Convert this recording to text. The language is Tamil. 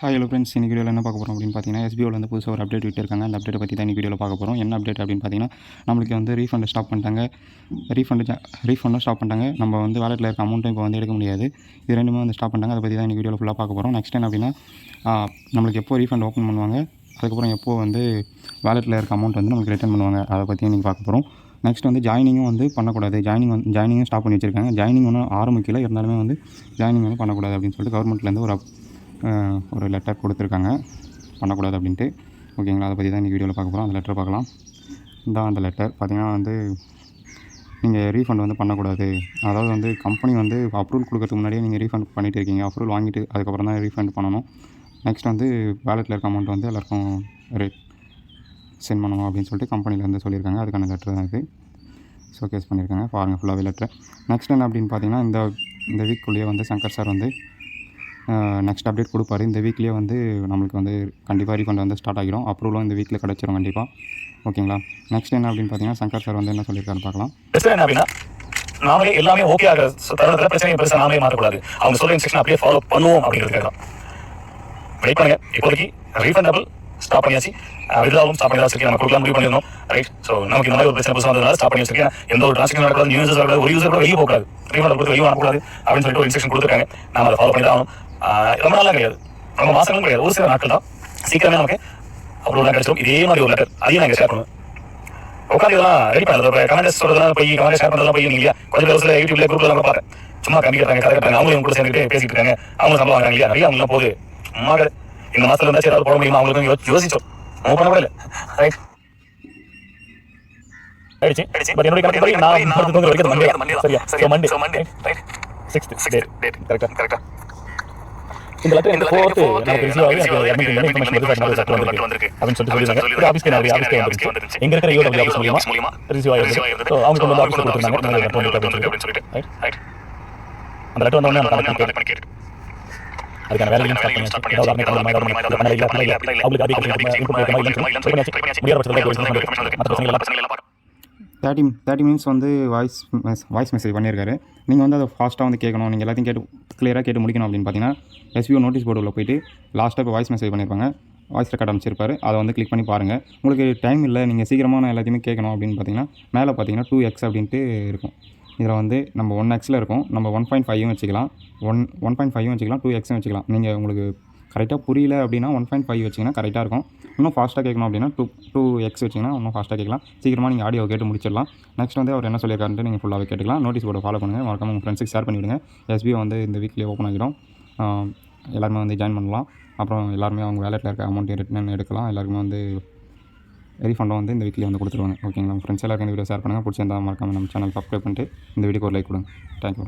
ஹாய் ஹலோ ஃப்ரெண்ட்ஸ், இன்றைக்கி வீடியோவில் என்ன பார்க்க போகிறோம் அப்படின்னு பார்த்தீங்கன்னா, எஸ்பிஓவில் வந்து புதுசாக ஒரு அப்டேட் விட்டுருக்காங்க. அந்த அப்டேட்டை பற்றி தான் இன்றைக்கி வீடியோவில் பார்க்க போகிறோம். என்ன அப்டேட் அப்படின்னு பார்த்தீங்கன்னா, நம்மளுக்கு வந்து ரீஃபண்டை ஸ்டாப் பண்ணிட்டாங்க. ரீஃபண்டும் ஸ்டாப் பண்ணிட்டாங்க. நம்ம வந்து வாலெட்டில் இருக்க அமௌண்ட்டும் இப்போ வந்து எடுக்க முடியாது. இது ரெண்டுமே வந்து ஸ்டாப் பண்ணிட்டாங்க. அதை பற்றி தான் இன்றைக்கி வீடியோவில் ஃபுல்லாக பார்க்க போகிறோம். நெக்ஸ்ட் என்ன அப்படின்னா, நம்மளுக்கு எப்போ ரீஃபண்ட் ஓப்பன் பண்ணுவாங்க, அதுக்கப்புறம் எப்போ வந்து வாலெட்டில் இருக்க அமௌண்ட் வந்து நமக்கு ரிட்டர்ன் பண்ணுவாங்க, அதை பற்றி இன்றைக்கி பார்க்க போகிறோம். நெக்ஸ்ட் வந்து ஜாயினிங்கும் வந்து பண்ணக்கூடாது. ஜாயினிங்கும் ஸ்டாப் பண்ணி வச்சுருக்காங்க. ஜாயினிங் ஒன்றும் ஆரம்பிக்கல, இருந்தாலுமே வந்து ஜாயினிங் வந்து பண்ணக்கூடாது அப்படின்னு சொல்லிட்டு கவர்மெண்ட்லேருந்து ஒரு லெட்டர் கொடுத்துருக்காங்க, பண்ணக்கூடாது அப்படின்ட்டு. ஓகேங்களா, அதை பற்றி தான் இன்றைக்கி வீடியோவில் பார்க்க போகிறோம். அந்த லெட்டர் பார்க்கலாம். அந்த லெட்டர் பார்த்திங்கன்னா வந்து நீங்கள் ரீஃபண்ட் வந்து பண்ணக்கூடாது. அதாவது வந்து கம்பெனி வந்து அப்ரூவல் கொடுக்கறதுக்கு முன்னாடியே நீங்கள் ரீஃபண்ட் பண்ணிகிட்டு இருக்கீங்க. அப்ரூவல் வாங்கிட்டு அதுக்கப்புறம் தான் ரீஃபண்ட் பண்ணணும். நெக்ஸ்ட் வந்து வேலெட்டில் இருக்க அமௌண்ட் வந்து எல்லாருக்கும் சென்ட் பண்ணணும் அப்படின்னு சொல்லிட்டு கம்பெனிலேருந்து சொல்லியிருக்காங்க. அதுக்கான லெட்டர் தான் இது ஷோகேஸ் பண்ணியிருக்காங்க. பாருங்கள் ஃபுல்லாகவே லெட்டர். நெக்ஸ்ட் என்ன அப்படின்னு பார்த்தீங்கன்னா, இந்த வீக்குள்ளேயே வந்து சங்கர் சார் வந்து நெக்ஸ்ட் அப்டேட் கொடுப்பாரு. இந்த வீக்லேயே வந்து நம்மளுக்கு வந்து கண்டிப்பாக ரீஃபண்ட் வந்து ஸ்டார்ட் ஆகிடும். அப்ரூவலும் இந்த வீக்கில் கிடச்சிரும் கண்டிப்பாக. ஓகேங்களா, நெக்ஸ்ட் என்ன அப்படின்னு பார்த்தீங்கன்னா, சங்கர் சார் வந்து என்ன சொல்லியிருக்காருன்னு பார்க்கலாம். பிரச்சனை என்ன அப்படின்னா, நாமளே எல்லாமே ஓகே ஆகிற தருணத்தில் பிரச்சனையை பெருசாக நாமளே மாற்றக்கூடாது. அவங்க சொல்கிற இன்ஸ்ட்ரக்ஷன் அப்படியே ஃபாலோ பண்ணுவோம் அப்படிங்கிறதுக்காக தான் வெயிட் பண்ணுங்க. இப்போதைக்கு ரீஃபண்டபிள் ஸ்டாப் பண்ணியாச்சு, வித்ராவும் ஸ்டாப் பண்ணி வச்சிருக்கேன். நம்ம கொடுக்கலாம் முடிவு பண்ணிருந்தோம், ரைட். ஸோ நமக்கு இந்த மாதிரி ஒரு பிரச்சனை புதுசாக வந்ததுனால ஸ்டாப் பண்ணி வச்சிருக்கேன். எந்த ஒரு டிரான்சாக்ஷன் நடக்காது, யூசர்ஸ் வரக்கூடாது, ஒரு யூசர் கூட வெளியே போகக்கூடாது, ரீஃபண்ட் கொடுத்து வெளியே வரக்கூடாது அப்படின்னு சொல்லிட்டு ஒரு இன்ஸ்ட்ரக்ஷன் கொடுத்துருக்காங்க. நாம அதை ஃபாலோ பண்ணி தான் ஆகணும். ரொம்ப நாளாக கிடையாது, ரொம்ப மாதங்களும் கிடையாது, ஒரு சில நாட்கள் தான். சீக்கிரமே நமக்கு அப்ரூவல் தான் கிடைச்சிடும். இதே மாதிரி ஒரு லெட்டர் அதையும் நாங்கள் ஷேர் பண்ணுவோம். உட்காந்து இதெல்லாம் ரெடி பண்ணல, கமெண்ட்ஸ் சொல்றதுலாம் போய் கமெண்ட் ஷேர் பண்ணுறதுலாம் போய் இல்லையா, கொஞ்சம் பேர் சில யூடியூப்ல குரூப்ல நம்ம பார்த்தேன், சும்மா கண்டிக்கிறாங்க, கதை கட்டுறாங்க, அவங்களும் கூட சேர்ந்துட்டு பேசிட்டு இருக்காங்க. அவங்க சம்பளம் வாங்குறாங்க இல்லையா, நிறைய அவங்களாம் போகுது. சும்மா இந்த மாசத்துல இருந்தா ஏதாவது போட முடியுமா அவங்களுக்கும் யோசிச்சோம். அவங்க பண்ண கூட இல்லை, ரைட். பட் என்னுடைய கணக்கு நான் வரைக்கும் மண்டே, சரியா, மண்டே ரைட், 6th டேட் கரெக்டா. இந்த லெட்டர் இந்த 4th நமக்கு ரிசீவ் ஆகி எனக்கு இன்ஃபர்மேஷன் வந்திருக்கு அப்படின்னு சொல்லிட்டு ஒரு ஆபீஸ்க்கு வந்துருச்சு. எங்க இருக்கிற யூடியூப் ஆபீஸ் மூலமா ரிசீவ் ஆகிருக்கு. ஸோ அவங்க கொண்டு வந்து ஆபீஸ்ல கொடுத்துருந்தாங்க அப்படின்னு சொல்லிட்டு, ரைட். அந்த லெட்டர் வந்தோடனே நம்ம கனெக்ட் பண்ணி கேட்டு அதுக்கான வேலையும் ஸ்டார்ட் பண்ணியாச்சு. அவங்களுக்கு அதிக 30 மினிட்ஸ் வந்து வாய்ஸ் மெசேஜ் பண்ணியிருக்காரு. நீங்கள் வந்து அதை ஃபாஸ்ட்டாக வந்து கேட்கணும், நீங்கள் எல்லாத்தையும் கிளியராக கேட்டு முடிக்கணும் அப்படின்னு பார்த்தீங்கன்னா, எஸ்பிஓ நோட்டீஸ் போர்டில் போய்ட்டு லாஸ்ட்டாக இப்போ வாய்ஸ் மெசேஜ் பண்ணியிருப்பாங்க, வாய்ஸ் ரெக்கார்ட் அமைச்சிருப்பாரு. அதை வந்து கிளிக் பண்ணி பாருங்கள். உங்களுக்கு டைம் இல்லை, நீங்கள் சீக்கிரமாக எல்லாத்தையுமே கேட்கணும் அப்படின்னு பார்த்தீங்கன்னா, மேலே பார்த்தீங்கன்னா 2x அப்படின்ட்டு இருக்கும். இதில் வந்து நம்ம 1xல் இருக்கும், நம்ம 1.5 வச்சுக்கலாம், 1.5 வச்சுக்கலாம், 2xம் வச்சுக்கலாம். நீங்கள் உங்களுக்கு கரெக்டாக புரியல அப்படின்னா 1.5 வச்சிங்கன்னா கரெக்டாக இருக்கும். இன்னும் ஃபாஸ்ட்டாக கேட்கணும் அப்படின்னா 2x வச்சிங்கன்னா இன்னும் ஃபாஸ்ட்டாக கேட்கலாம். சீக்கிரமாக நீங்கள் ஆடியோ கேட்டு முடிச்சிடலாம். நெக்ஸ்ட் வந்து அவர் என்ன சொல்லியிருக்காருன்ட்டு நீங்கள் ஃபுல்லாகவே கேட்டுக்கலாம். நோட்டீஸ் போர்டை ஃபாலோ பண்ணுங்கள், மறக்காம உங்கள் ஃப்ரெண்ட்ஸுக்கு ஷேர் பண்ணிவிடுங்க. எஸ்பிஓ வந்து இந்த வீக்லேயே ஓப்பன் ஆகிடும். எல்லாருமே வந்து ஜாயின் பண்ணலாம். அப்புறம் எல்லாருமே அவங்க வேலெட்டில் இருக்க அமௌண்ட் ரிட்டர்ன் எடுக்கலாம். எல்லாருக்குமே வந்து ரீஃபண்டும் வந்து இந்த வீக்லேயே வந்து கொடுத்துருவாங்க. ஓகேங்களா, உங்கள் ஃப்ரெண்ட்ஸ் எல்லாருக்கும் இந்த வீடியோ ஷேர் பண்ணுங்கள். பிடிச்சிருந்தா மறக்காம நம்ம சேனல் சப்ஸ்கிரைப் பண்ணிட்டு இந்த வீடியோக்கு ஒரு லைக் கொடுங்க. தேங்க்யூ.